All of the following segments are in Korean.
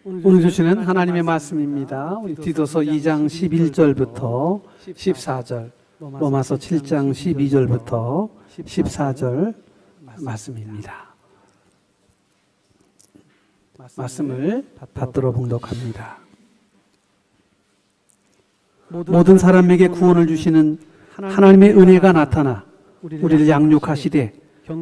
오늘 주시는 하나님의 말씀입니다. 우리 디도서 2장 11절부터 14절, 로마서 7장 12절부터 14절 말씀입니다. 말씀을 받들어 봉독합니다. 모든 사람에게 구원을 주시는 하나님의 은혜가 나타나 우리를 양육하시되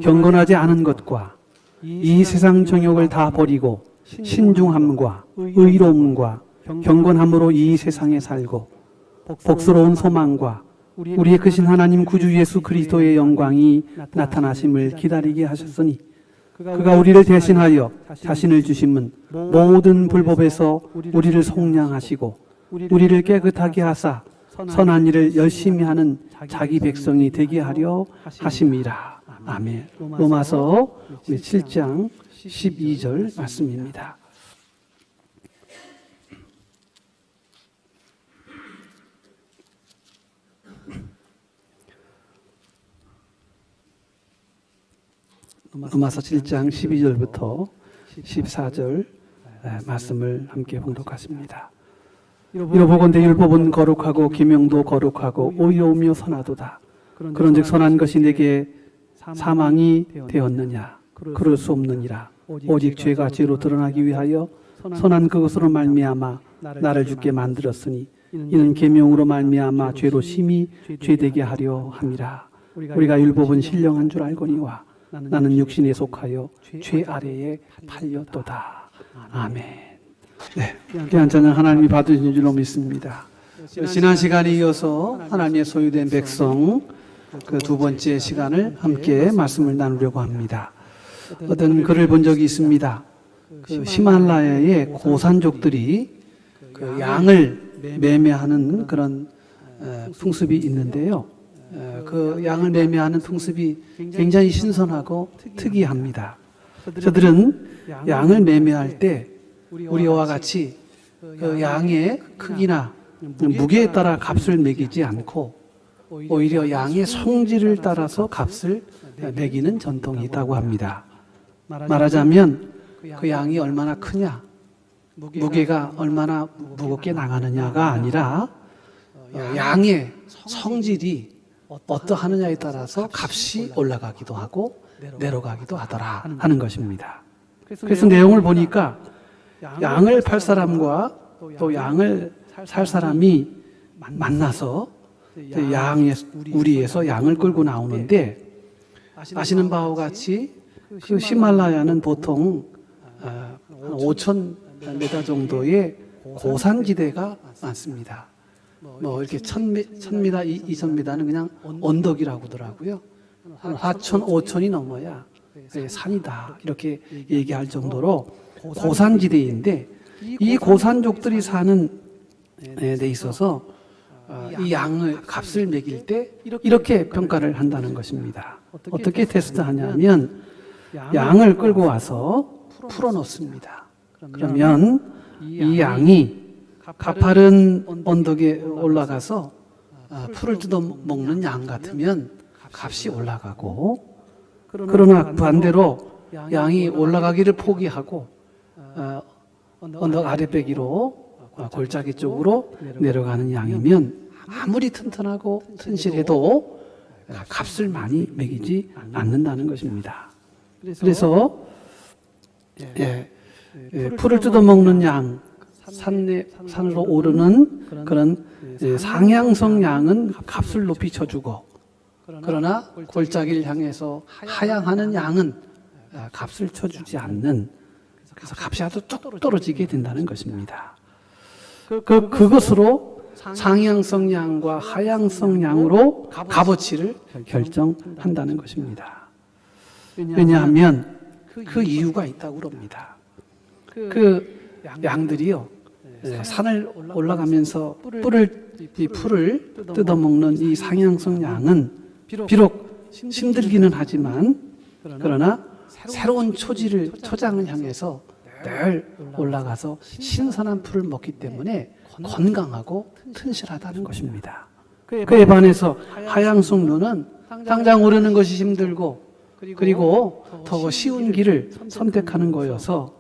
경건하지 않은 것과 이 세상 정욕을 다 버리고 신중함과 의로움과 경건함으로 이 세상에 살고 복스러운 소망과 우리의 크신 하나님 구주 예수 그리스도의 영광이 나타나심을 기다리게 하셨으니 그가 우리를 대신하여 자신을 주심은 모든 불법에서 우리를 속량하시고 우리를 깨끗하게 하사 선한 일을 열심히 하는 자기 백성이 되게 하려 하심이라. 아멘. 로마서 7장 12절 말씀입니다. 로마서 7장 12절부터 14절 말씀을 함께 봉독하십니다. 이로보건대 율법은 거룩하고 계명도 거룩하고 의로우며 선하도다. 그런즉 선한 것이 내게 사망이 되었느냐? 그럴 수 없느니라. 오직 죄가 죄로 드러나기 위하여 선한 그것으로 말미암아 나를 죽게 만들었으니 이는 계명으로 말미암아 죄로 심히 죄되게 하려 함이라. 우리가 율법은 신령한 줄 알거니와 나는 육신에 속하여 죄 아래에 팔렸도다. 아멘. 네, 귀한 찬양 하나님이 받으신 줄로 믿습니다. 지난 시간에 이어서 하나님의 소유된 백성 그 두 번째 시간을 함께 말씀을 나누려고 합니다. 어떤 글을 본 적이 있습니다. 그 히말라야의 고산족들이 그 양을 매매하는 그런 풍습이 있는데요. 그 양을 매매하는 풍습이 굉장히 신선하고 특이합니다. 저들은 양을 매매할 때 우리와 같이 그 양의 크기나 무게에 따라 값을 매기지 않고 오히려 양의 성질을 따라서 값을 매기는 전통이 있다고 합니다. 말하자면 그 양이 얼마나 크냐, 무게가 얼마나 무겁게 나가느냐가 아니라 양의 성질이 어떠하느냐에 따라서 값이 올라가기도 하고 내려가기도 하더라 하는 것입니다. 그래서 내용을 보니까 양을 팔 사람과 또 양을 살 사람이 만나서 우리에서 양을 끌고 나오는데 아시는 바와 같이 그 히말라야는 보통 5,000m 정도의 고산지대가 많습니다. 뭐 이렇게 1,000m, 2,000m는 그냥 언덕이라고 하더라고요. 한 4,000, 5,000이 넘어야 산이다 이렇게 얘기할 정도로 고산지대인데 이 고산족들이 사는 데 있어서 이 양을 값을 매길 때 이렇게 평가를 한다는 것입니다. 어떻게 테스트하냐면 양을 끌고 와서 풀어놓습니다. 그러면 이 양이 가파른 언덕에 올라가서 풀을 뜯어먹는 양 같으면 값이 올라가고, 그러나 반대로 양이 올라가기를 포기하고 언덕 아랫배기로 골짜기 쪽으로 내려가는 양이면 아무리 튼튼하고 튼실해도 값을 많이 매기지 않는다는 것입니다. 그래서 풀을 뜯어먹는 양, 산으로 오르는 그런 상향성 양은 값을 높이 쳐주고, 그러나 골짜기를 향해서 하향하는 양은 값을 쳐주지 않는, 그래서 값이 아주 뚝 떨어지게 된다는 것입니다. 그것으로 상향성 양과 하향성 양으로 값어치를 결정한다는 것입니다. 왜냐하면 그 이유가 있다고 합니다. 그 양들이요, 산을 올라가면서 풀을 뜯어먹는 이 상향성 양은 비록 힘들기는 하지만, 그러나 새로운 초장을 향해서 늘 올라가서 신선한 풀을 먹기 때문에 건강하고 튼실하다는 것입니다. 그에 반해서 하향성류는 당장 오르는 것이 힘들고 그리고 더 쉬운 길을 선택하는 거여서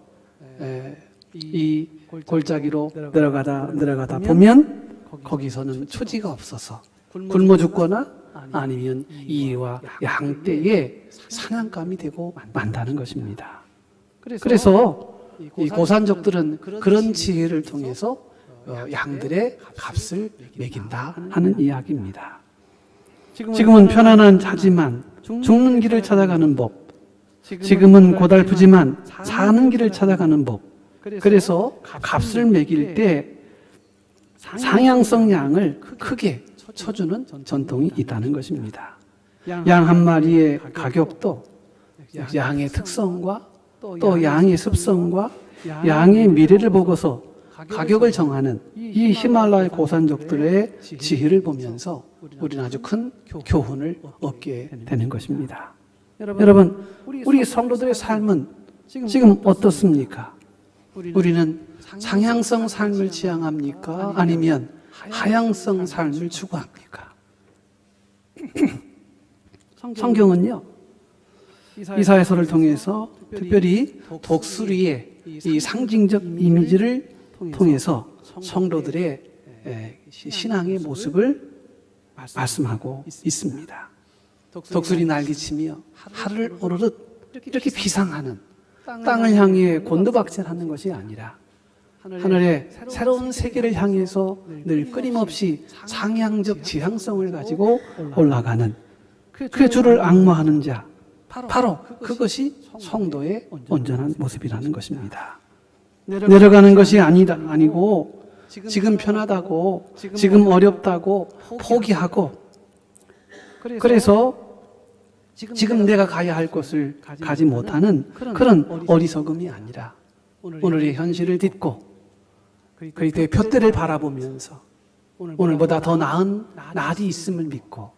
이 골짜기로 내려가다 보면 거기서는 초지가 없어서 굶어 죽거나 아니면 이와 양떼의 사냥감이 되고 만다는 것입니다. 그래서 이 고산족들은 그런 지혜를 통해서 양들의 값을 매긴다 하는 이야기입니다. 지금은 편안한 자지만 죽는 길을 찾아가는 법, 지금은 고달프지만 사는 길을 찾아가는 법. 그래서 값을 매길 때 상향성 양을 크게 쳐주는 전통이 있다는 것입니다. 양 한 마리의 가격도 양의 특성과 또 양의 습성과 양의 미래를 보고서 가격을 정하는 이 히말라야 고산족들의 지혜를 보면서 우리는 아주 큰 교훈을 얻게 되는 것입니다. 여러분, 우리 성도들의 삶은 지금 어떻습니까? 우리는 상향성 삶을 지향합니까? 아니면 하향성 삶을 추구합니까? 성경은요, 이사야서를 통해서 특별히 독수리의 이 상징적 이미지를 통해서 성도들의 신앙의 모습을 말씀하고 있습니다. 독수리 날개치며 하늘을 오르듯 이렇게 비상하는, 땅을 향해 곤두박질하는 것이 아니라 하늘의 새로운 세계를 향해서 늘 끊임없이 상향적 지향성을 가지고 올라가는 그 주를 앙모하는 자, 바로 그것이 성도의 온전한 모습이라는 것입니다. 내려가는 것이 아니고 지금 편하다고, 지금 어렵다고 포기하고, 그래서 지금 내가 가야 할 곳을 가지 못하는 그런 어리석음이 아니라 오늘의 현실을 딛고 그리스도의 표대를 바라보면서 오늘보다 더 나은 날이 있음을 믿고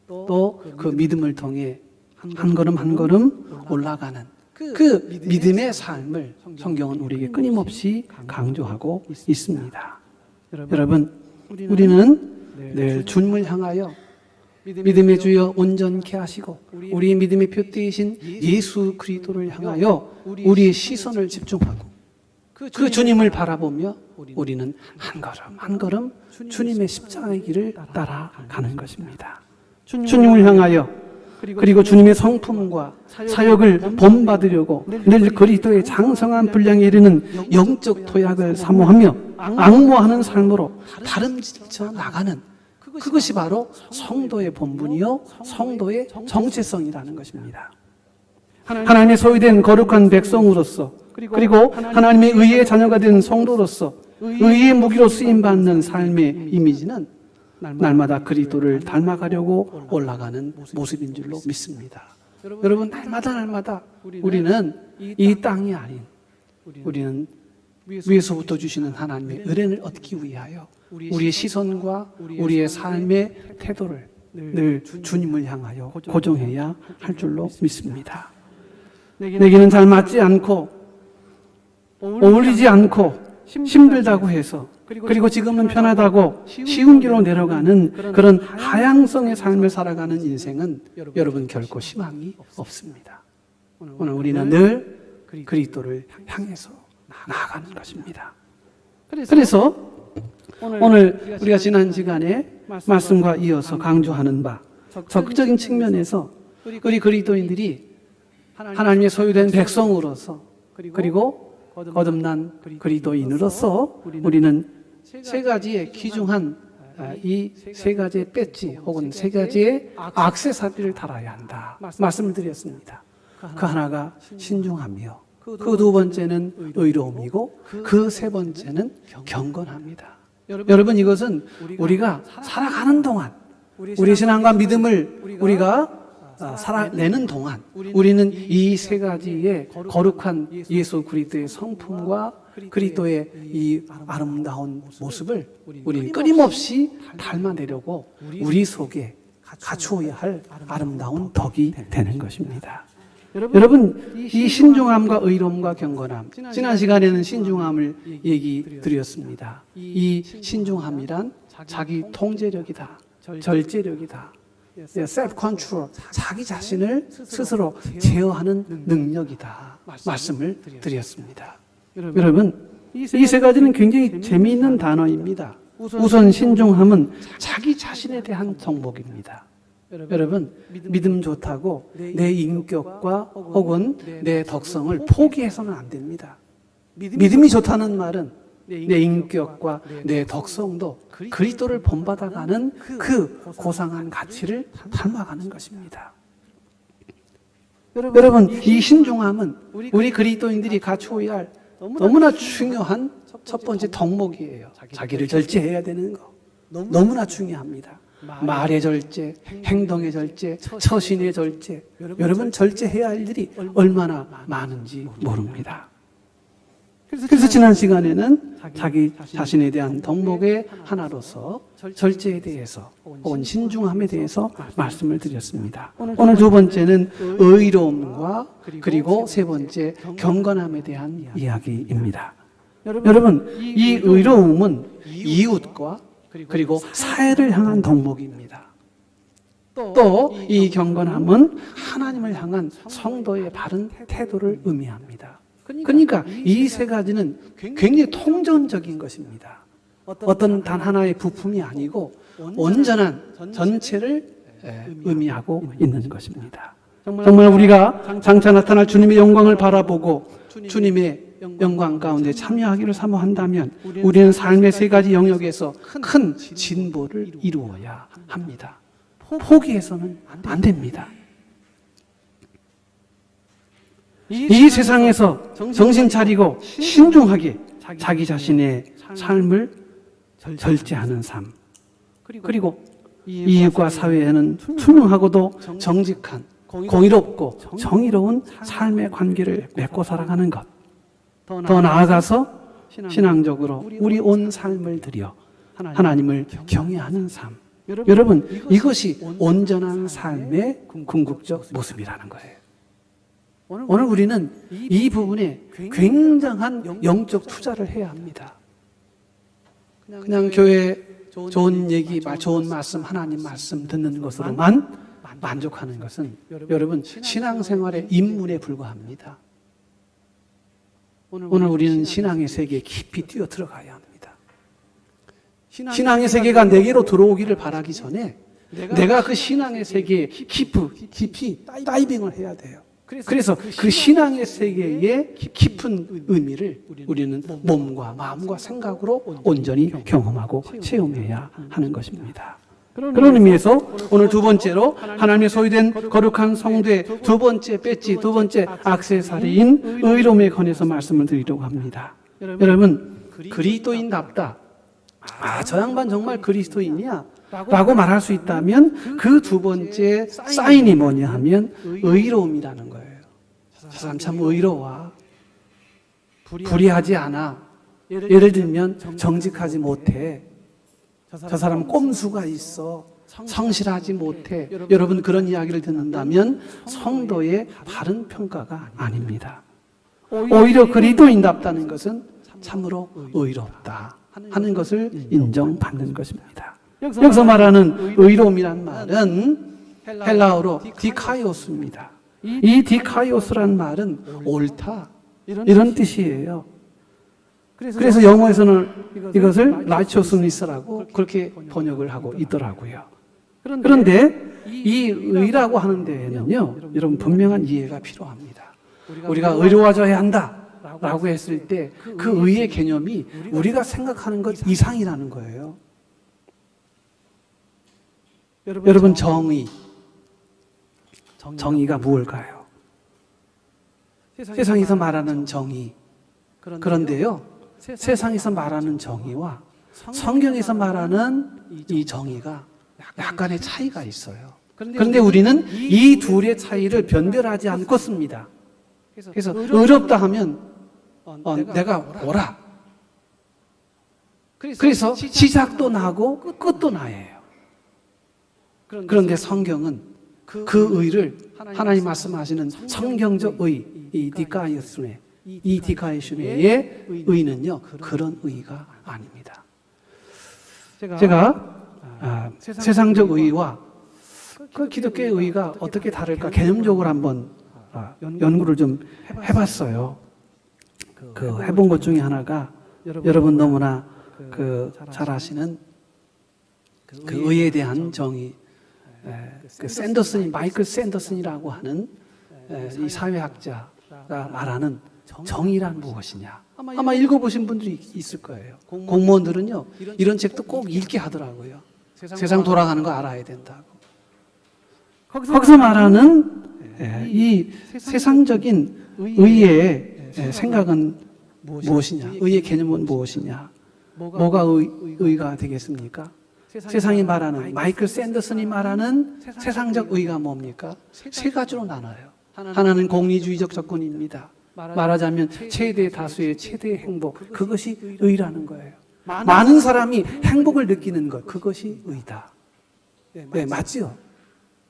또 그 믿음을 통해 한 걸음 한 걸음 올라가는 그 믿음의 삶을 성경은 우리에게 끊임없이 강조하고 있습니다. 여러분, 우리는 늘 주님을 향하여 믿음의 주여 온전케 하시고 우리의 믿음의 표대이신 예수 그리스도를 향하여 우리의 시선을 집중하고 그 주님을 바라보며 우리는 한 걸음 한 걸음 주님의 십자가의 길을 따라가는 것입니다. 주님을 향하여 그리고 주님의 성품과 사역을 본받으려고 늘 그리스도의 장성한 분량에 이르는 영적 도약을 사모하며 앙모하는 삶으로 다름질쳐 나가는 그것이 바로 성도의 본분이요 성도의 정체성이라는 것입니다. 하나님의 소유된 거룩한 백성으로서 그리고 하나님의 의의 자녀가 된 성도로서 의의 무기로 쓰임받는 삶의 이미지는 날마다 그리스도를 닮아가려고 올라가는 모습인 줄로 믿습니다. 여러분, 날마다 우리는 이 땅이 아닌 우리는 위에서부터 주시는 하나님의 은혜를 얻기 위하여 우리의 시선과 우리의 삶의 태도를 늘 주님을 향하여 고정해야 할 줄로 믿습니다. 내게는 잘 맞지 않고 어울리지 않고 힘들다고 해서 그리고 지금은 편하다고 쉬운 길로 내려가는 그런 하향성의 삶을 살아가는 인생은 여러분 결코 희망이 없습니다. 오늘 우리는 늘 그리스도를 향해서 나아가는 것입니다. 그래서 오늘 우리가 지난 시간에 말씀과 이어서 강조하는 바 적극적인 측면에서 우리 그리스도인들이 하나님의 소유된 백성으로서 그리고 거듭난 그리스도인으로서 우리는 세 가지의 귀중한 이 세 가지의 배지 혹은 세 가지의 액세서리를 달아야 한다 말씀을 드렸습니다. 그 하나가 신중함이요, 그 두 번째는 의로움이고 그 세 번째는 경건합니다. 여러분, 이것은 우리가 살아가는 동안 우리 신앙과 믿음을 우리가 살아내는 동안 우리는 이 세 가지의 거룩한 예수 그리스도의 성품과 그리스도의 이 아름다운 모습을 우리는 끊임없이 닮아내려고 우리 속에 갖추어야 할 아름다운 덕이 되는 것입니다. 여러분, 이 신중함과 의로움과 경건함, 지난 시간에는 신중함을 얘기 드렸습니다. 이 신중함이란 자기 통제력이다, 절제력이다, self control, 자기 자신을 스스로 제어하는 능력이다 말씀을 드렸습니다. 여러분, 이 세 가지는 굉장히 재미있는 단어입니다. 우선 신중함은 자기 자신에 대한 덕목입니다. 여러분, 믿음 좋다고 내 인격과 혹은 내 덕성을 포기해서는 안 됩니다. 믿음이 좋다는 말은 내 인격과 내 덕성도 그리스도를 본받아가는 그 고상한 가치를 닮아가는 것입니다. 여러분, 이 신중함은 우리 그리스도인들이 갖추어야 할 너무나 중요한 첫 번째 덕목이에요. 자기를 절제해야 되는 거. 너무나 중요합니다. 말의 절제, 행동의 절제, 처신의 절제. 여러분, 절제해야 할 일이 얼마나 많은지 모릅니다. 그래서 지난 시간에는 자기 자신에 대한 덕목의 하나로서 절제에 대해서 혹은 신중함에 대해서 말씀을 드렸습니다. 오늘 두 번째는 의로움과 그리고 세 번째 경건함에 대한 이야기입니다. 여러분, 이 의로움은 이웃과 그리고 사회를 향한 덕목입니다. 또 이 경건함은 하나님을 향한 성도의 바른 태도를 의미합니다. 그러니까 이 세 가지는 굉장히 통전적인 것입니다. 어떤 단 하나의 부품이 아니고 온전한 전체를 의미하고 있는 것입니다. 정말 우리가 장차 나타날 주님의 영광을 바라보고 주님의 영광 가운데 참여하기를 사모한다면 우리는 삶의 세 가지 영역에서 큰 진보를 이루어야 합니다. 포기해서는 안 됩니다. 이 세상에서 정신 차리고 신중하게 자기 자신의 삶을 절제하는 삶, 그리고 이웃과 사회에는 투명하고도 정직한, 공의롭고 정의로운 삶의 관계를 맺고 살아가는 것. 더 나아가서 신앙적으로 우리 온 삶을 들여 하나님을 경외하는 삶. 여러분, 이것이 온전한 삶의 궁극적 모습이라는 거예요. 오늘 우리는 이 부분에 굉장한 영적 투자를 해야 합니다. 그냥 교회 좋은 얘기, 좋은 말씀, 하나님 말씀 듣는 것으로만 만족하는 것은 여러분 신앙생활의 입문에 불과합니다. 오늘 우리는 신앙의 세계에 깊이 뛰어 들어가야 합니다. 신앙의 세계가 내게로 들어오기를 바라기 전에 내가 그 신앙의 세계에 깊이 다이빙을 해야 돼요. 그래서 그 신앙의 세계의 깊은 의미를 우리는 몸과 마음과 생각으로 온전히 경험하고 체험해야 하는 것입니다. 그런 의미에서 오늘 두 번째로 하나님의 소유된 거룩한 성도의 두 번째 배지, 두 번째 액세서리인 의로움에 관해서 말씀을 드리려고 합니다. 여러분, 그리스도인답다. 저 양반 정말 그리스도인이야 라고 말할 수 있다면 그 두 번째 사인이 뭐냐 하면 의로움이라는 거예요. 저 사람 참 의로워. 불의하지 않아. 예를 들면 정직하지 못해. 저 사람 꼼수가 있어. 성실하지 못해. 여러분, 그런 이야기를 듣는다면 성도의 바른 평가가 아닙니다. 오히려 그리스도인답다는 것은 참으로 의롭다 하는 것을 인정받는 것입니다. 여기서 말하는 의로움이란 말은 헬라어로 디카이오스입니다. 이 디카이오스란 말은 옳다 이런 뜻이에요. 그래서 영어에서는 이것을 라이처스니스라고 그렇게 번역을 하고 있더라고요. 그런데 이 의라고 하는 데에는요, 여러분 분명한 이해가 필요합니다. 우리가 의로워져야 한다라고 했을 때 그 의의 개념이 우리가 생각하는 것 이상이라는 거예요. 여러분, 정의가 무엇일까요? 세상에서 말하는 정의. 그런데요, 세상에서 말하는 정의와 성경에서 말하는 이 정의가 약간의 차이가 있어요. 그런데 우리는 이 둘의 차이를 변별하지 않고 씁니다. 그래서 의롭다 하면 내가 옳아. 그래서 시작도 나고 끝도 나예요. 그런데 성경은 그 의를 하나님 말씀하시는 성경적 의, 이 디카이슈네의 의는요, 그런 의가 아닙니다. 제가 세상적 의와 그 기독교의 의가 어떻게 다를까 개념적으로 한번 연구를 좀 해봤어요. 그 해본 것 중에 하나가 여러분 너무나 잘 아시는 그 의에 대한 정의, 마이클 샌더슨이라고 하는 이 사회학자가 말하는 정의란 무엇이냐. 아마 읽어보신 분들이 있을 거예요. 공무원들은요, 이런 책도 꼭 읽게 하더라고요. 세상 돌아가는 거 알아야 된다고. 거기서 말하는 이 세상적인 의의 생각은 무엇이냐, 의의 개념은 무엇이냐, 뭐가 의가 되겠습니까? 세상이 말하는, 마이클 샌더슨이 말하는 세상적 의가 뭡니까? 세 가지로 나눠요. 하나는 공리주의적 접근입니다. 말하자면 최대 다수의 최대의 행복, 그것이 의라는 거예요. 많은 사람이 행복을 느끼는 것, 그것이 의다. 네, 맞지요?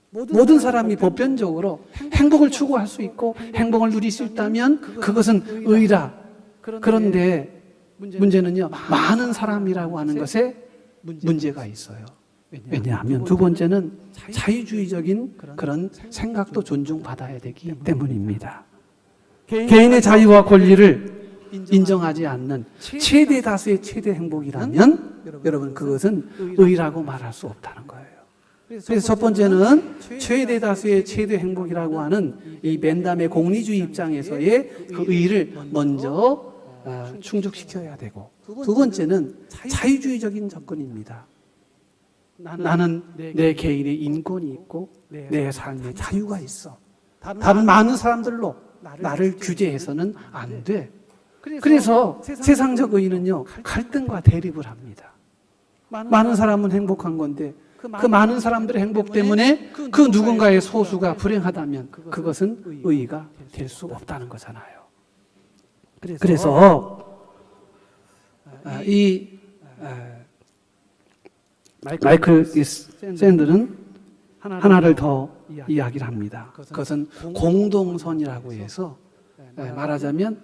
모든 사람이 보편적으로 행복을 추구할 수 있고 행복을 누릴 수 있다면 그것은 의라. 그런데 문제는요, 많은 사람이라고 하는 것에 문제가 있어요. 왜냐하면 두 번째는 자유주의적인 그런 생각도 존중받아야 되기 때문입니다. 개인의 자유와 권리를 인정하지 않는 최대 다수의 최대 행복이라면 여러분 그것은 의라고 말할 수 없다는 거예요. 그래서 첫 번째는 최대 다수의 최대 행복이라고 하는 이 맨담의 공리주의 입장에서의 그 의를 먼저 충족시켜야 되고, 두 번째는 자유주의적인 접근입니다. 나는 내 개인의 인권이 있고 내 삶의 자유가 있어. 다른 많은 사람들로 나를 규제해서는 안 돼. 그래서 세상적 의는요, 갈등과 대립을 합니다. 많은 사람은 행복한 건데 그 많은 사람들의 행복 때문에 그 누군가의 소수가 불행하다면 그것은 의의가 될 수 없다는 거잖아요. 그래서 이 마이클 샌들은 하나를 더 이야기를 합니다. 그것은 공동선이라고 해서 말하자면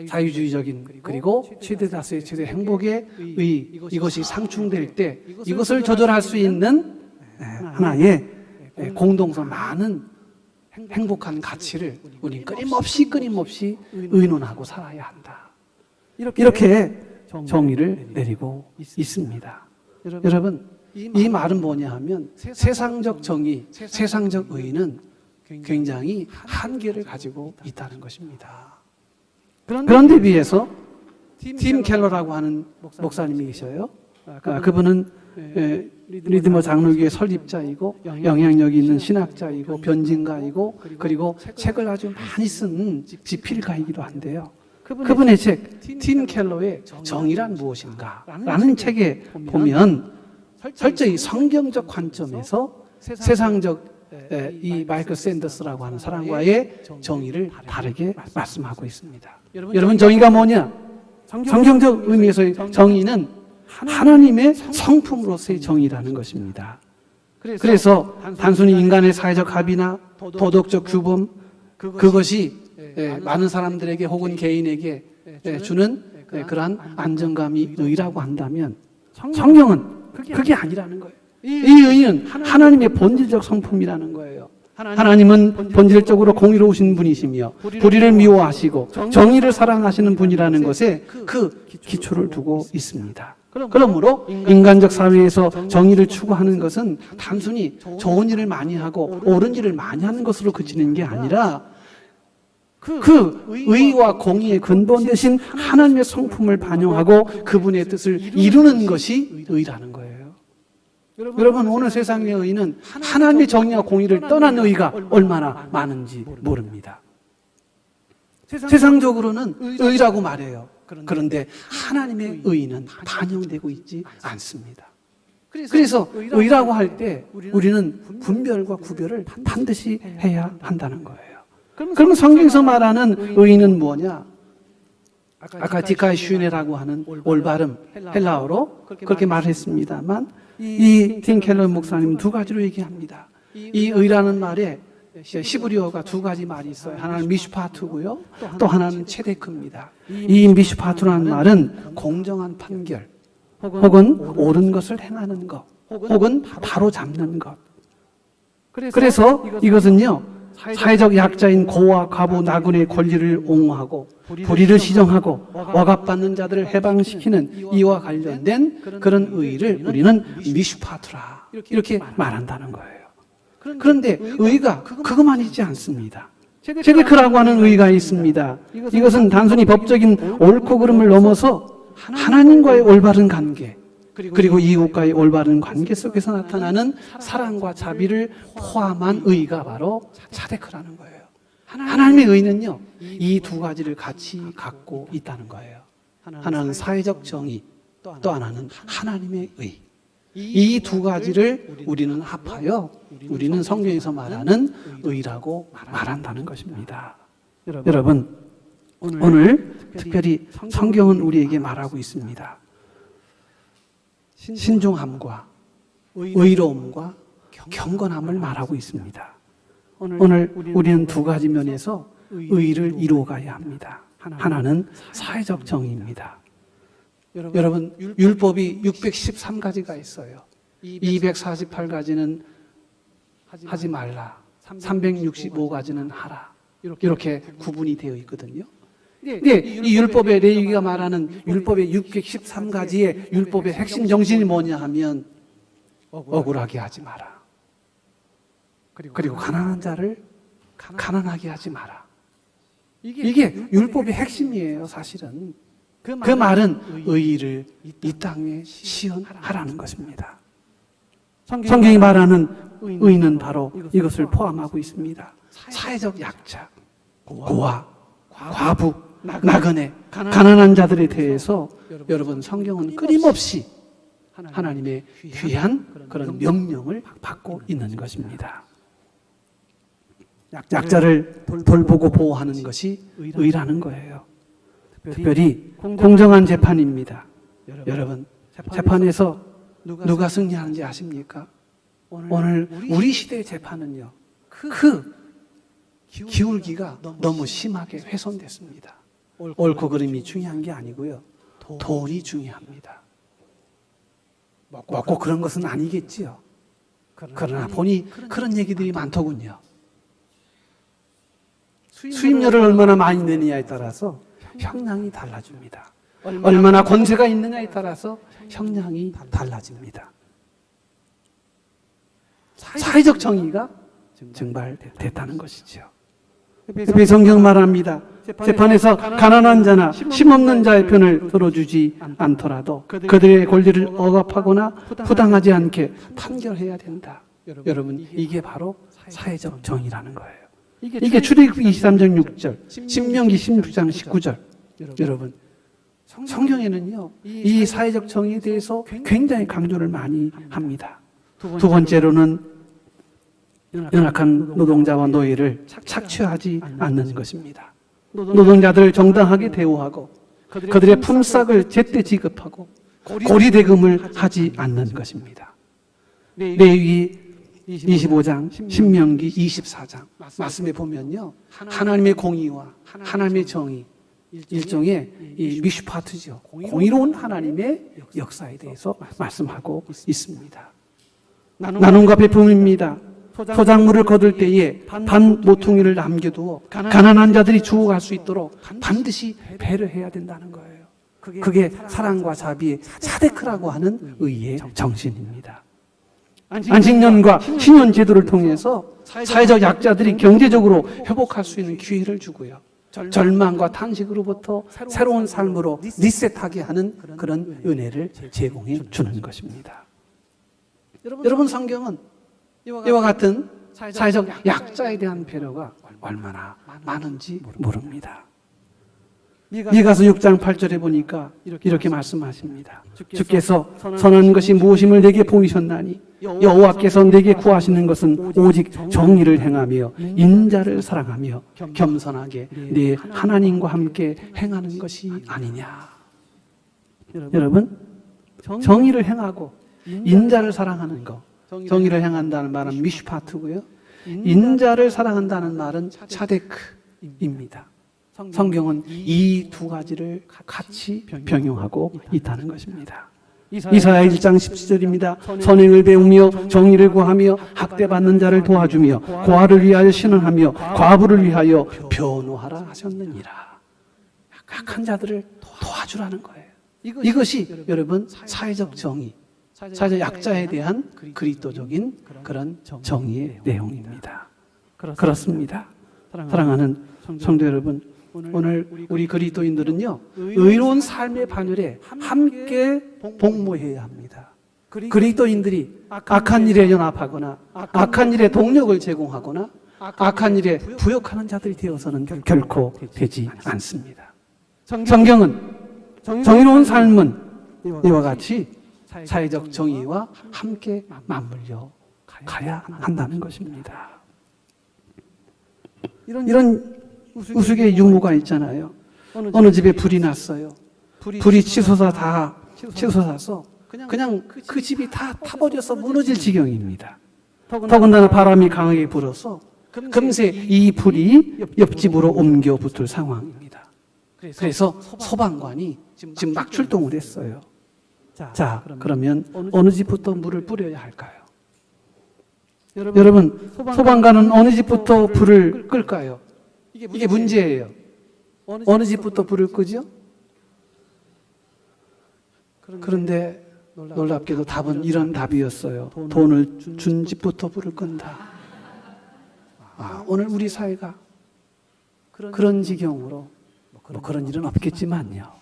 자유주의적인 그리고 최대 다수의 최대 행복의 의, 이것이 상충될 때 이것을 조절할 수 있는 하나의 공동선, 많은 행복한 가치를 우리 끊임없이 의논하고 살아야 한다. 이렇게 정의를 내리고 있습니다. 여러분, 이 말은 뭐냐 하면 세상적 정의, 세상적 의는 굉장히 한계를 가지고 있다는 것입니다. 그런데 비해서 팀 켈러라고 하는 목사님이 계셔요. 그분은 리드머 장로교의 설립자이고 영향력이 있는 신학자이고 변진가이고 그리고 책을 아주 많이 쓴 지필가이기도 한데요. 그분의 책 팀 켈러의 정의란 무엇인가 라는 책에 보면 철저히 성경적 관점에서 세상적 이 마이클 샌더스라고 하는 사람과의 정의를 다르게 말씀하고 있습니다. 여러분, 정의가 뭐냐? 성경적 의미에서의 정의는 하나님의 성품으로서의 정의라는 것입니다. 그래서 단순히 인간의 사회적 합의나 도덕적 규범, 그것이 많은 사람들에게 혹은 개인에게 주는 그러한 안정감이 의라고 한다면 성경은 그게 아니라는 거예요. 이 의는 하나님의 본질적 성품이라는 거예요. 하나님은 본질적으로 공의로우신 분이시며 불의를 미워하시고 정의를 사랑하시는 분이라는 것에 그 기초를 두고 있습니다. 그러므로 인간적 사회에서 정의를 추구하는 것은 단순히 좋은 일을 많이 하고 옳은 일을 많이 하는 것으로 그치는 게 아니라 그 의와 공의의 근본 대신 하나님의 성품을 반영하고 그분의 뜻을 이루는 것이 의라는 거예요. 여러분, 오늘 세상의 의는 하나님의 정의와 공의를 떠난 의가 얼마나 많은지 모릅니다. 세상적으로는 의라고 말해요. 그런데 하나님의 의는 반영되고 있지 않습니다. 그래서 의라고 할 때 우리는 분별과 구별을 반드시 해야 한다는 거예요. 그럼 성경에서 말하는 의는 뭐냐? 아까 디카이슈네라고 하는 올바름, 헬라어로 그렇게 말했습니다만 이 팀 켈러 목사님은 두 가지로 얘기합니다. 이 의라는 말에 히브리어가 두 가지 말이 있어요. 하나는 미슈파트고요, 또 하나는 체데크입니다. 이 미슈파트라는 말은 공정한 판결, 혹은 옳은 것을 행하는 것, 혹은 바로 잡는 것. 그래서 이것은요, 사회적 약자인 고와 과부 나군의 권리를 옹호하고 불의를 시정하고 억압받는 자들을 해방시키는 이와 관련된 그런 의의를 우리는 미슈파트라 이렇게 말한다는 거예요. 그런데 의의가 그것만이지 않습니다. 제데크라고 하는 의의가 있습니다. 이것은 단순히 법적인 옳고 그름을 넘어서 하나님과의 올바른 관계, 그리고 이웃과의 올바른 관계 속에서 나타나는 사랑과 자비를 포함한 의의가 바로 차데크라는 거예요. 하나님의 의의는요, 이 두 가지를 같이 갖고 있다는 거예요. 하나는 사회적 정의, 또 하나는 하나님의 의. 이 두 가지를 우리는 합하여 우리는 성경에서 말하는 의라고 말한다는 것입니다. 여러분, 오늘 특별히 성경은 우리에게 말하고 있습니다. 신중함과 의로움과 경건함을 말하고 있습니다. 오늘 우리는 두 가지 면에서 의를 이루어가야 합니다. 하나는 사회적 정의입니다. 여러분, 율법이 613가지가 있어요. 248가지는 하지 말라, 365가지는 하라, 이렇게 구분이 되어 있거든요. 이 율법의 레위기가 말하는 율법의 613가지의 율법의 핵심 정신이 뭐냐 하면 억울하게 하지 마라. 그리고 가난한 자를 가난하게 하지 마라. 이게 율법의 핵심이에요, 사실은. 그 말은 의의를 이 땅에 시현하라는 것입니다. 성경이 말하는 의의는 바로 이것을 포함하고 있습니다. 사회적 약자, 고아, 과부, 나그네, 가난한 자들에 대해서 여러분 성경은 끊임없이 하나님의 귀한 그런 명령을 받고 있는 것입니다. 약자를 돌보고 보호하는 것이 의라는 거예요. 특별히 공정한 재판입니다. 여러분, 재판에서 누가 승리하는지 아십니까? 오늘 우리 시대의 재판은요, 그 기울기가 너무 심하게 훼손됐습니다. 옳고 그름이 중요한 게 아니고요, 돈이 중요합니다. 먹고 그런 것은 아니겠지요. 그러나 보니 그런 얘기들이 많더군요. 수입료를 얼마나 많이 내느냐에 따라서 형량이 달라집니다. 얼마나 권세가 있느냐에 따라서 형량이 달라집니다. 사회적 정의가 증발됐다는 것이죠. 성경 말합니다. 재판에서 가난한 자나 힘없는 자의 편을 들어주지 않더라도 그들의 권리를 억압하거나 부당하지 않게 판결해야 된다. 여러분, 이게 바로 사회적 정의라는 거예요. 이게 출애굽기 23장 6절, 신명기 16장 19절. 여러분, 성경에는요, 이 사회적 정의에 대해서 굉장히 강조를 많이 합니다. 두 번째로는 연약한 노동자와 노예를 착취하지 않는 것입니다. 노동자들을 정당하게 대우하고 그들의 품삯을 제때 지급하고 고리대금을 하지 않는 것입니다. 레위기 25장, 신명기 24장 말씀에 보면요, 하나님의 공의와 하나님의 정의, 일종의 이 미슈파트죠. 공의로운 하나님의 역사에 대해서 말씀하고 있습니다. 나눔과 베품입니다. 소작물을 거둘 때에 반 모퉁이를 남겨두어 가난한 자들이 주워갈 수 있도록 반드시 배려해야 된다는 거예요. 그게 사랑과 자비의 차데크라고 하는 의의 정신입니다. 안식년과 신년 제도를 통해서 사회적 약자들이 경제적으로 회복할 수 있는 기회를 주고요, 절망과 탄식으로부터 새로운 삶으로 리셋하게 하는 그런 은혜를 제공해 주는 것입니다. 여러분, 성경은 이와 같은 사회적 약자에 대한 배려가 얼마나 많은지 모릅니다. 미가서 6장 8절에 보니까 이렇게 말씀하십니다. 주께서 선한 것이 무엇임을 내게 보이셨나니 여호와께서 내게 구하시는 것은 오직 정의를 행하며 인자를 사랑하며 겸손하게 내 하나님과 함께 행하는 것이 아니냐. 여러분, 정의를 행하고 인자를 사랑하는 것, 정의를 행한다는 말은 미슈파트고요, 인자를 사랑한다는 말은 차데크입니다. 성경은 이 두 가지를 같이 병용하고 있다는 것입니다. 이사야 1장 17절입니다. 선행을 배우며 정의를 구하며 학대받는 자를 도와주며 고아를 위하여 신원하며 과부를 위하여 변호하라 하셨느니라. 약한 자들을 봐주라는 거예요. 이것이 여러분 사회적 정의, 사회적 약자에 대한 그리스도적인 그런 정의의 내용입니다. 그렇습니다. 사랑하는 성도 여러분, 오늘 우리 그리스도인들은요, 의로운 삶의 반열에 함께 복무해야 합니다. 그리스도인들이 악한 일에 연합하거나 악한 일에 동력을 제공하거나 악한 일에 부역하는 자들이 되어서는 결코 되지 않습니다. 성경은 정의로운 삶은 이와 같이 사회적 정의와 함께 맞물려 가야 한다는 것입니다. 이런 우스개 유무가 있잖아요. 어느 집에 불이 났어요. 불이 치솟아서 그냥 그 집이 다 타버려서 무너질 지경입니다. 더군다나 바람이 강하게 불어서 금세 이 불이 옆집으로 옮겨 붙을 상황입니다. 그래서 소방관이 지금 막 출동을 했어요. 자, 그러면 어느 집부터 물을 뿌려야 할까요? 여러분, 소방관은 어느 집부터 불을 끌까요? 이게 문제예요. 어느 집부터 불을 끄죠? 그런데 놀랍게도 답은 이런 답이었어요. 돈을 준 집부터 불을 끈다. 오늘 우리 사회가 그런 지경으로, 그런 일은 없겠지만요,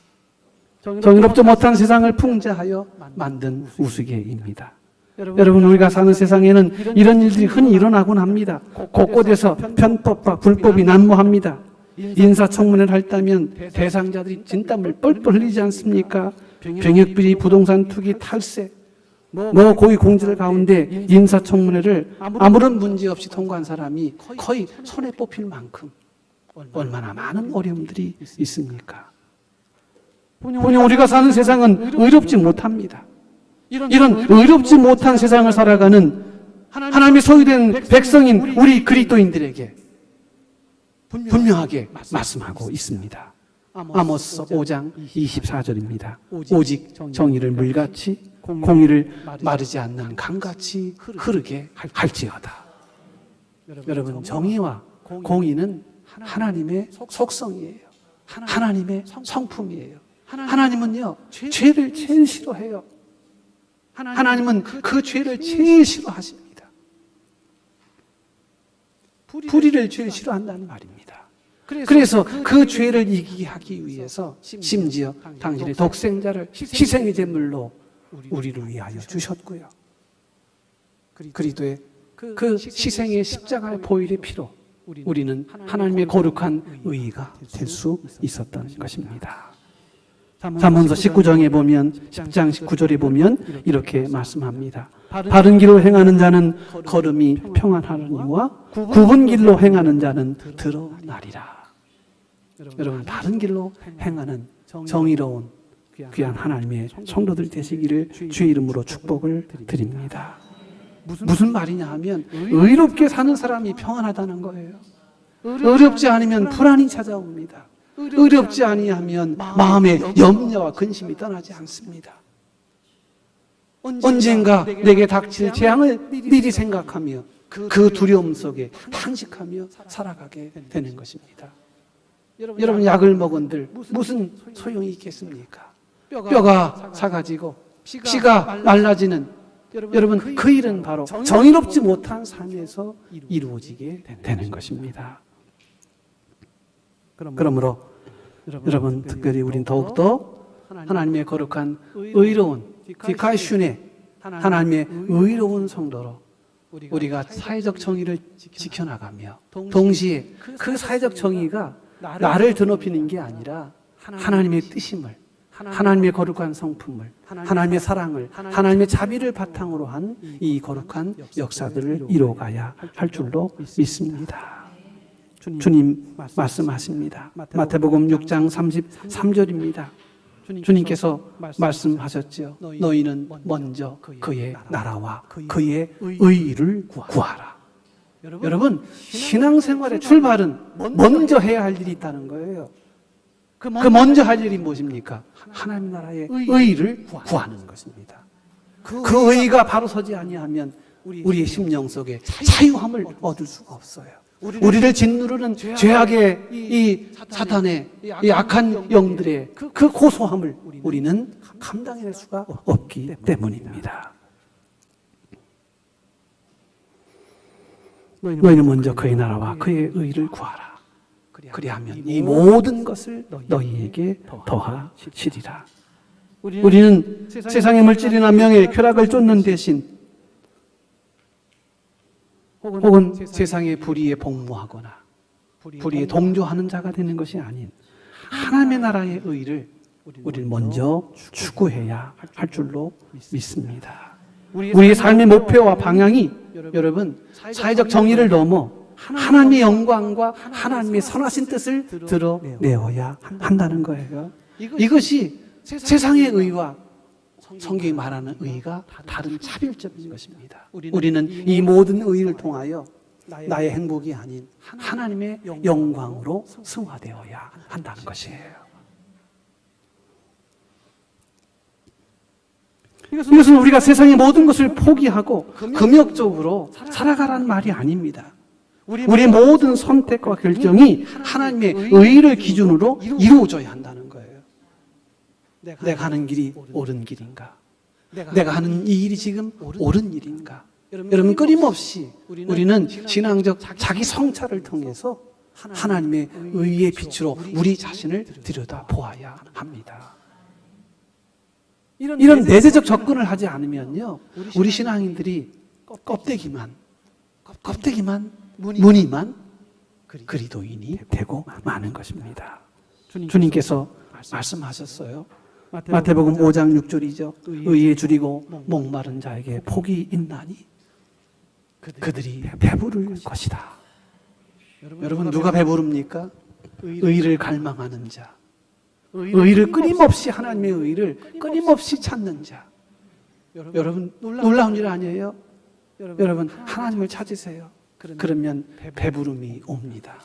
정의롭지 못한 세상을 풍자하여 만든 우스개입니다. 여러분, 우리가 사는 세상에는 이런 일들이 흔히 일어나곤 합니다. 곳곳에서 편법과 불법이 난무합니다. 인사청문회를 할다면 대상자들이 진땀을 뻘뻘 흘리지 않습니까? 병역비리, 부동산 투기, 탈세, 고위 공직들 가운데 인사청문회를 아무런 문제 없이 통과한 사람이 거의 손에 뽑힐 만큼 얼마나 많은 어려움들이 있습니까? 본인 우리가 사는 세상은 의롭지 못합니다. 이런 의롭지 못한 세상을 살아가는 하나님의 소유된 백성인 우리 그리스도인들에게 분명하게 말씀하고 있습니다. 아모스 5장 24절입니다. 오직 정의를 물같이 공의를 마르지 않는 강같이 흐르게 할지어다. 여러분, 정의와 공의는 하나님의 속성이에요. 하나님의 성품이에요. 하나님은요, 죄를 제일 싫어해요. 하나님은 그 죄를 제일 싫어하십니다. 불의를 제일 싫어한다는 말입니다. 그래서 그 죄를 이기게 하기 위해서 심지어 당신의 독생자를 희생의 제물로 우리를 위하여 주셨고요. 그리스도의 그 희생의 십자가의 보혈의 피로 우리는 하나님의 거룩한 의의가 될 수 있었던 것입니다. 잠언서 19장에 보면 10장 19절에 보면 이렇게 말씀합니다. 바른 길로 행하는 자는 걸음이 평안하느니와 굽은 길로 행하는 자는 드러나리라. 여러분, 바른 길로 행하는 정의로운 귀한 하나님의 성도들 되시기를 주의 이름으로 축복을 드립니다. 무슨 말이냐 하면 의롭게 사는 사람이 평안하다는 거예요. 의롭지 않으면 불안이 찾아옵니다. 의롭지 아니하면 마음의 염려와 근심이 떠나지 않습니다. 언젠가 내게 닥칠 재앙을 미리 생각하며 그 두려움 속에 탄식하며 살아가게 되는 것입니다. 여러분, 약을 먹은들 무슨 소용이 있겠습니까? 뼈가 작아지고 피가 말라지는, 여러분, 그 일은 바로 정의롭지 못한 삶에서 이루어지게 되는 것입니다. 그러므로 여러분, 특별히 우린 더욱더 하나님의 거룩한 의로운 디카이슌의 하나님의 의로운 성도로 우리가 사회적 정의를 지켜나가며 동시에 그 사회적 정의가 나를 드높이는 게 아니라 하나님의 뜻임을, 하나님의 거룩한 성품을, 하나님의 사랑을, 하나님의 자비를 바탕으로 한 이 거룩한 역사들을 이뤄가야 할 줄로 믿습니다. 주님 말씀하십니다. 마태복음 6장 33절입니다. 주님께서 말씀하셨죠. 너희는 먼저 그의 나라와 그의 의의를 구하라. 여러분, 신앙생활의 출발은 먼저 해야 할 일이 있다는 거예요. 그 먼저 할 일이 무엇입니까? 하나님 나라의 의의를 구하는 것입니다. 그 의의가 바로 서지 아니하면 우리의 심령 속에 자유함을 얻을 수가 없어요. 우리를 짓누르는 죄악의 이 사탄의 이 악한 영들의 그 고소함을 우리는 감당해낼 수가 없기 때문입니다. 너희는 먼저 그의 나라와 그의 의를 구하라. 그리하면 이 모든 것을 너희에게 더하시리라. 우리는 세상의 물질이나 명예, 쾌락을 쫓는 대신 혹은 세상의 불의에 복무하거나 불의에 동조하는 자가 되는 것이 아닌 하나님의 나라의 의를 우리는 먼저 추구해야 할 줄로 믿습니다. 우리의 삶의 목표와 방향이 여러분 사회적 정의를 넘어 하나님의 영광과 하나님의 선하신 뜻을 드러내어야 한다는 거예요. 이것이 세상의 의와 성경이 말하는 의가 다른 차별점인 것입니다. 우리는 이 모든 의를 통하여 나의 행복이 아닌 하나님의 영광으로 승화되어야 한다는 것이에요. 이것은 우리가 세상의 모든 것을 포기하고 금욕적으로 살아가라는 말이 아닙니다. 우리의 모든 선택과 결정이 하나님의 의를 기준으로 이루어져야 한다는 거예요. 내가 하는 길이 옳은 길인가? 내가 하는 이 일이 지금 옳은 일인가? 여러분 끊임없이 우리는 신앙적 자기 성찰을 통해서 하나님의 의의 빛으로 우리 자신을 들여다보아야 합니다. 이런 내재적 접근을 하지 않으면요, 우리 신앙인들이 껍데기만 무늬만 그리도인이 되고 마는 것입니다. 주님께서 말씀하셨어요. 마태복음 5장 6절이죠. 의에 줄이고 목마른 자에게 복이 있나니 그들이 배부를 것이다. 여러분 누가 배부릅니까? 의를 갈망하는 자, 의를 끊임없이 하나님의 의를 끊임없이 찾는 자. 여러분 놀라운 일 아니에요? 여러분 하나님을 찾으세요. 그러면 배부름이 옵니다.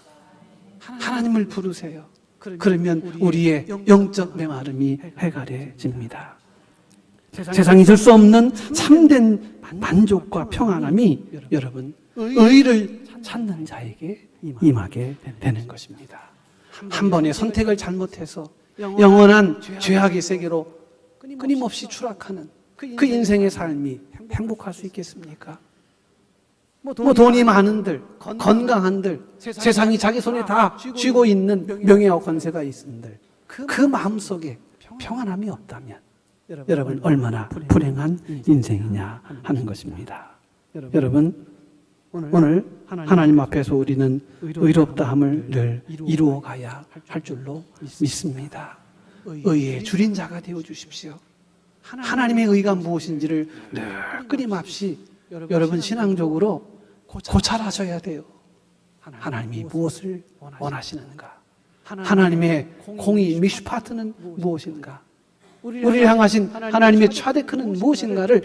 하나님을 부르세요. 그러면 우리의 영적 메마름이 해결해집니다. 세상이 줄 수 없는 참된 만족과 평안함이 여러분 의를 찾는 자에게 임하게 되는 것입니다. 한 번의 선택을 잘못해서 영원한 죄악의 세계로 끊임없이 추락하는 그 인생의 삶이 행복할 수 있겠습니까? 돈이 많은들, 건강한들, 세상이 자기 손에 다 쥐고 있는 명예와 권세가 있은들 그 마음속에 평안함이 없다면 여러분 얼마나 불행한 인생이냐 하는 것입니다. 여러분 오늘 하나님 앞에서 우리는 의롭다함을 늘 이루어가야 할 줄로 믿습니다. 의의 줄인 자가 되어 주십시오. 하나님의 의가 무엇인지를 늘 끊임없이 여러분 신앙적으로 고찰하셔야 돼요. 하나님이 무엇을 원하시는가? 하나님의 공의 미슈파트는 무엇인가? 우리를 향하신 하나님의 차데크는 무엇인가를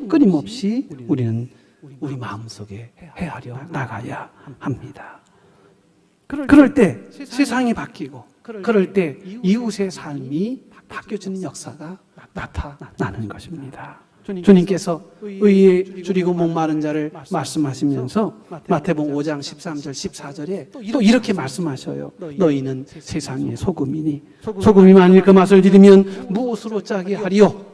끊임없이 우리는 우리 마음속에 헤아려 나가야 합니다. 그럴 때 세상이 바뀌고 그럴 때 이웃의 삶이 바뀌어지는 역사가 나타나는 것입니다. 주님께서 의에 줄이고 목마른 자를 말씀하시면서 마태복음 5장 13절 14절에 또 이렇게 말씀하셔요. 너희는 세상의 소금이니 소금이 만일 그 맛을 잃으면 무엇으로 짜게 하리요?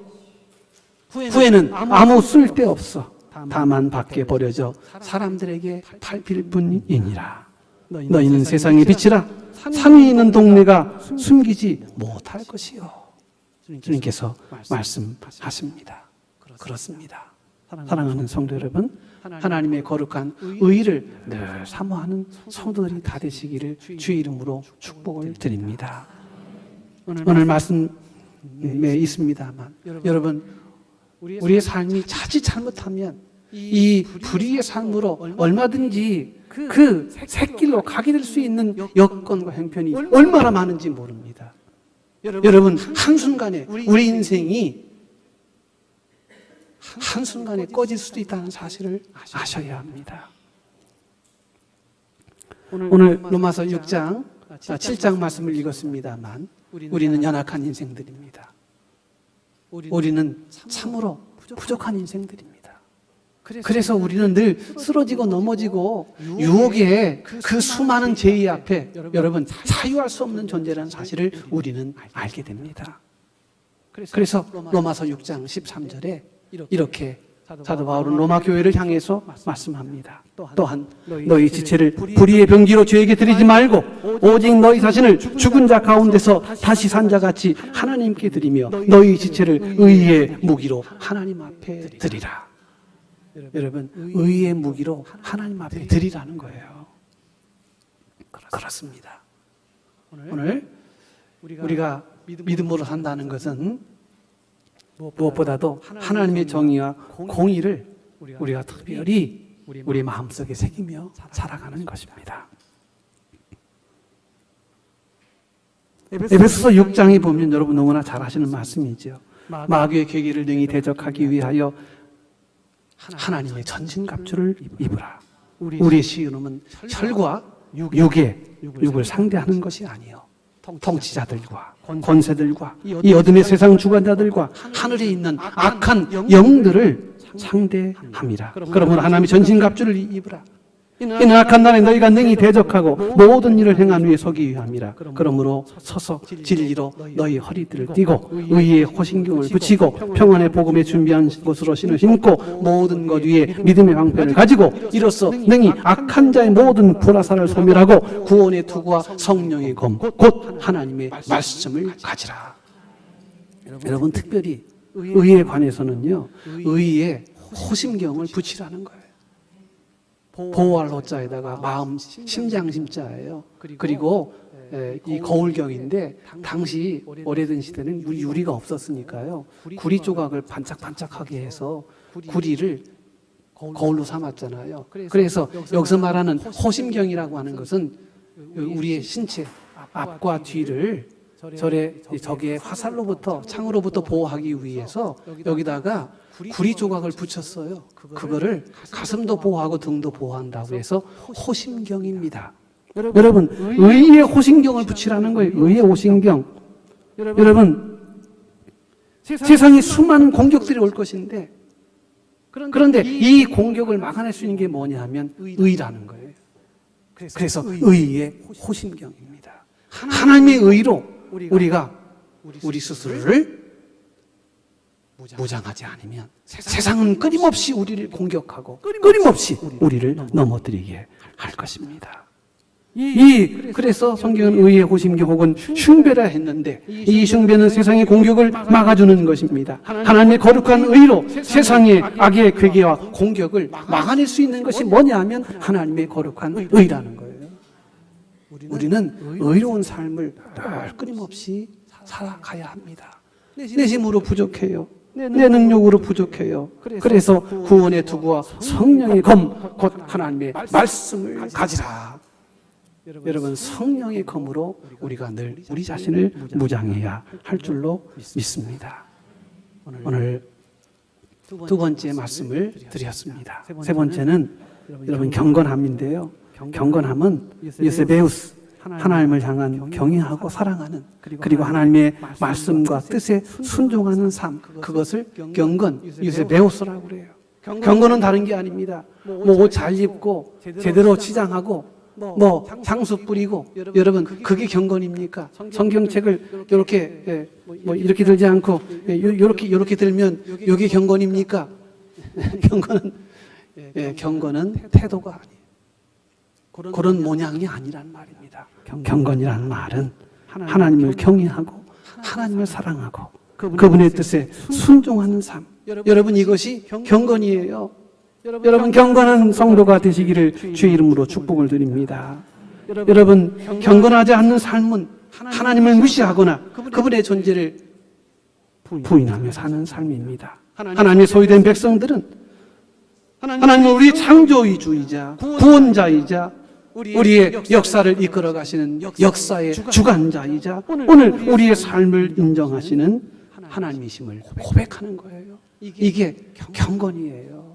후에는 아무 쓸데없어 다만 밖에 버려져 사람들에게 팔필 뿐이니라. 너희는 세상의 빛이라 산이 있는 동네가 숨기지 못할 것이요. 주님께서 말씀하십니다. 그렇습니다. 사랑하는 성도 여러분, 하나님의 거룩한 의를 늘 사모하는 성도들이 다 되시기를 주의 이름으로 축복을 드립니다. 오늘 말씀에 있습니다만 여러분 우리의 삶이 자칫 잘못하면 이 불의의 삶으로 얼마든지 그 샛길로 가게 될 수 있는 여건과 형편이 얼마나 많은지 모릅니다. 여러분 한순간에 우리 인생이 한순간에 꺼질 수도 있다는 사실을 아셔야 합니다. 오늘 로마서 6장 7장 말씀을 읽었습니다만 우리는 연약한 인생들입니다. 우리는 참으로 부족한 인생들입니다. 그래서 우리는 늘 쓰러지고 넘어지고 유혹의 그 수많은 제의 앞에 여러분 사유할 수 없는 존재라는 사실을 우리는 알게 됩니다. 그래서 로마서 6장 13절에 이렇게 사도 바울은 로마 교회를 향해서 말씀합니다. 또한 너희 지체를 불의의 병기로 죄에게 드리지 말고 오직 너희 자신을 죽은 자 가운데서 다시 산 자같이 하나님께 드리며 너희 지체를 의의 무기로 하나님 앞에 드리라. 여러분, 의의 무기로 하나님 앞에 드리라는 거예요. 그렇습니다. 오늘 우리가 믿음으로 산다는 것은 무엇보다도 하나님의 정의와 공의를 우리가 특별히 우리 마음속에 새기며 살아가는 것입니다. 에베소서 6장에 보면 여러분 너무나 잘 아시는 말씀이죠. 마귀의 계기를 능히 대적하기 위하여 하나님의 전신갑주를 입으라. 우리의 시험은 혈과 육을 상대하는 것이 아니요 통치자들과 권세들과 이 어둠의 세상 주관자들과 하늘에 있는 악한 영들을 상대함이라. 그러므로 하나님의 전신갑주를 입으라. 이는 악한 날에 너희가 능히 대적하고 모든 일을 행한 후에 서기 위함이라. 그러므로 서서 진리로 너희 허리들을 띠고 의의 호신경을 붙이고 평안의 복음에 준비한 것으로 신을 신고 모든 것 위에 믿음의 방패를 가지고 이로써 능히 악한 자의 모든 불화살을 소멸하고 구원의 투구와 성령의 검 곧 하나님의 말씀을 가지라. 여러분 특별히 의에 관해서는요 의의 호심경을 붙이라는 거예요. 보호할 호자에다가 마음 심장심자예요. 그리고 이 거울경인데 당시 오래된 시대는 유리가 없었으니까요. 구리 조각을 반짝반짝하게 해서 구리를 거울로 삼았잖아요. 그래서 여기서 말하는 호심경이라고 하는 것은 우리의 신체 앞과 뒤를 적의 화살로부터 창으로부터 보호하기 위해서 여기다가 구리 조각을 붙였어요. 그거를 가슴도 보호하고 등도 보호한다고 해서 호심경입니다. 여러분 의의 호심경을 붙이라는 거예요. 의의 호심경. 여러분 세상에 수많은 공격들이 올 것인데 그런데 이 공격을 막아낼 수 있는 게 뭐냐 하면 의라는 거예요. 그래서 의의 호심경입니다. 하나님의 의로 우리가 우리 스스로를 무장하지 않으면 세상은 끊임없이 우리를 공격하고 끊임없이 우리를 넘어뜨리게 할 것입니다. 그래서 성경은 의의 호심경 혹은 흉배라 했는데 이 흉배는 세상의 공격을 막아주는 것입니다. 하나님의 거룩한 의로 세상의 악의 괴계와 공격을 막아낼 수 있는 것이 뭐냐 하면 하나님의 거룩한 의라는 거예요. 우리는 의로운 삶을 늘 끊임없이 살아가야 합니다. 내 힘으로 부족해요. 내 능력으로 부족해요. 그래서 구원의 투구와 성령의 검 곧 하나님의 말씀을 가지라. 여러분 성령의 검으로 우리가 늘 우리 자신을 무장해야 할 줄로 믿습니다. 오늘 두 번째 말씀을 드렸습니다. 세 번째는 여러분 경건함인데요. 경건함은 유세베우스 하나님을 향한 경외하고 사랑하는 그리고 하나님의 말씀과 뜻에 순종하는 삶 그것을 경건 유세베우스라고 그래요. 경건은 다른 게 아닙니다. 옷 잘 입고 제대로 치장하고 향수 뿌리고 여러분 그게 경건입니까? 성경책을 이렇게 이렇게 들지 않고 이렇게 들면 이게 경건입니까? 경건은 태도가 아니에요. 그런 모양이 아니란 말입니다. 경건이란 말은 하나님을 경외하고 하나님을 사랑하고 그분의 뜻에 순종하는 삶. 여러분 이것이 경건이에요. 여러분 경건한 성도가 되시기를 주의 이름으로 축복을 드립니다. 여러분 경건하지 않는 삶은 하나님을 무시하거나 그분의 존재를 부인하며 사는 삶입니다. 하나님의 소유된 백성들은 하나님은 우리의 창조주이자 구원자이자 우리의 역사를 이끌어 가시는 역사의 주관자이자 오늘 우리의 삶을 인정하시는 하나님이심을 고백하는 거예요. 이게 경건이에요.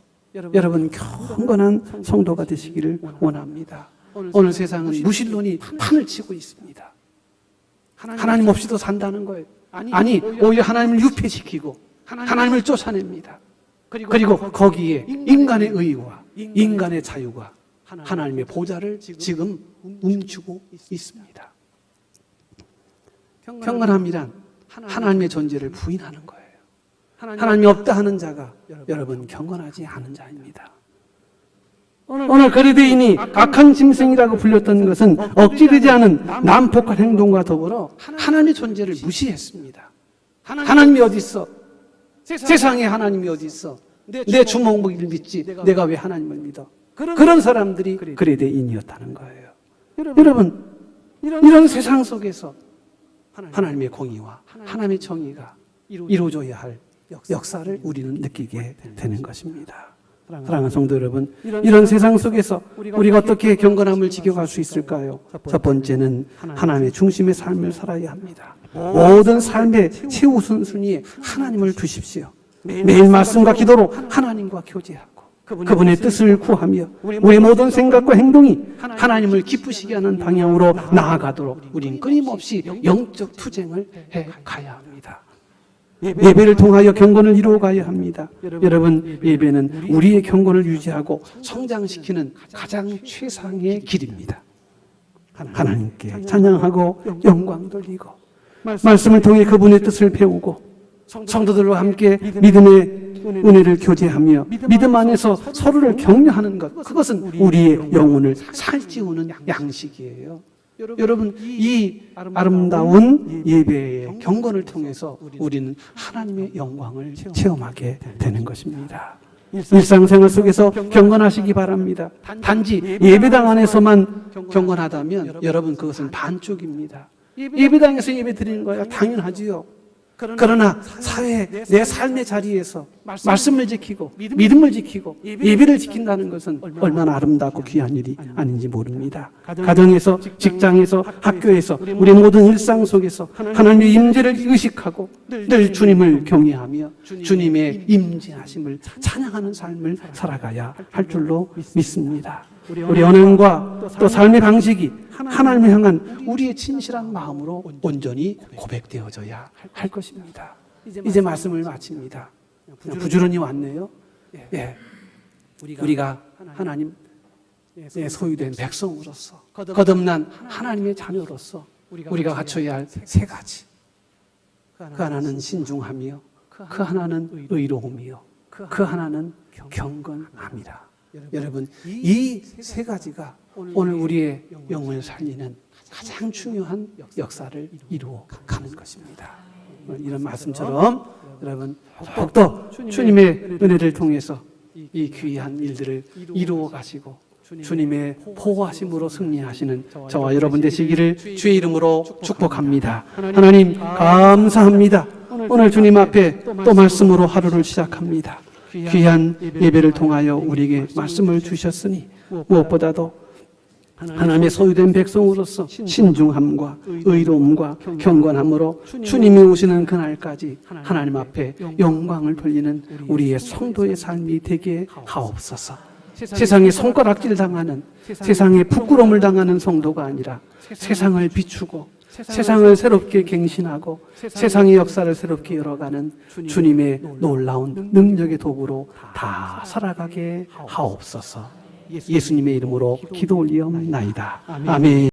여러분 경건한 성도가 되시기를 원합니다. 오늘 세상은 무신론이 판을 치고 있습니다. 하나님 없이도 산다는 거예요. 아니 오히려 하나님을 유폐시키고 하나님을 쫓아냅니다. 그리고 거기에 인간의 의와 인간의 자유가 하나님의 보좌를 지금 움주고 있습니다. 경건함이란 하나님의 존재를 부인하는 거예요. 하나님이 없다 하는 자가 여러분 경건하지 않은 자입니다. 오늘 거리대인이 악한 짐승이라고 불렸던 것은 억지되지 않은 난폭한 행동과 더불어 하나님의 존재를 무시했습니다. 하나님이 어디 있어? 세상에 하나님이 어디 있어? 내 주먹무기를 믿지 내가 왜 하나님을 믿어? 그런 사람들이 거리대인이었다는 거예요. 여러분 이런 세상 속에서 하나님의 공의와 하나님의 정의가 이루어져야 할 역사를 우리는 느끼게 되는 것입니다. 사랑하는 성도 여러분, 이런 세상 속에서 우리가 어떻게 경건함을 지켜갈 수 있을까요? 첫 번째는 하나님의 중심의 삶을 살아야 합니다. 모든 삶의 최우선순위에 하나님을 두십시오. 매일 말씀과 기도로 하나님과 교제하고 그분의 뜻을 구하며 우리의 모든 생각과 행동이 하나님을 기쁘시게 하는 방향으로 나아가도록 우린 끊임없이 영적 투쟁을 해 가야 합니다. 예배를 통하여 경건을 이루어가야 합니다. 여러분, 예배는 우리의 경건을 유지하고 성장시키는 가장 최상의 길입니다. 하나님께 찬양하고 영광 돌리고 말씀을 통해 그분의 뜻을 배우고 성도들과 함께 믿음의 은혜를 교제하며 믿음 안에서 서로를 격려하는 것, 그것은 우리의 영혼을 살찌우는 양식이에요. 여러분, 이 아름다운 예배의 경건을 통해서 우리는 하나님의 영광을 체험하게 되는 것입니다. 일상생활 속에서 경건하시기 바랍니다. 단지 예배당 안에서만 경건하다면 여러분 그것은 반쪽입니다. 예배당에서 예배 드리는 거야 당연하지요. 그러나 사회 내 삶의 자리에서 말씀을 지키고 믿음을 지키고 예배를 지킨다는 것은 얼마나 아름답고 귀한 일이 아닌지 모릅니다. 가정에서, 직장에서, 학교에서, 우리 모든 일상 속에서 하나님의 임재를 의식하고 늘 주님을 경외하며 주님의 임재하심을 찬양하는 삶을 살아가야 할 줄로 믿습니다. 우리 언행과 또 삶의 방식이 하나님을 향한 우리의 진실한 마음으로 온전히 고백되어져야 할 것입니다. 이제 말씀을 마칩니다. 부지런히 왔네요. 예. 우리가 하나님 소유된 백성으로서 거듭난 하나님의 자녀로서 우리가 갖춰야 할 세 가지. 그 하나는 신중하며 그 하나는 의로움이요 그 하나는 경건함이라. 여러분, 이 세 가지가 오늘 우리의 영혼을 살리는 가장 중요한 역사를 이루어가는 것입니다. 이런 말씀처럼 여러분 더욱더 주님의 은혜를 통해서 이 귀한 일들을 이루어 가시고 주님의 보호하심으로 승리하시는 저와 여러분 되시기를 주의 이름으로 축복합니다. 하나님 감사합니다. 오늘 주님 앞에 또 말씀으로 하루를 시작합니다. 귀한 예배를 통하여 우리에게 말씀을 주셨으니 무엇보다도 하나님의 소유된 백성으로서 신중함과 의로움과 경건함으로 주님이 오시는 그날까지 하나님 앞에 영광을 돌리는 우리의 성도의 삶이 되게 하옵소서. 세상에 손가락질 당하는, 세상에 부끄러움을 당하는 성도가 아니라 세상을 비추고 세상을 새롭게 갱신하고 세상의 역사를 새롭게 열어가는 주님의 놀라운 능력의 도구로 다 살아가게 하옵소서. 예수님의 이름으로 기도 올리옵나이다. 아멘.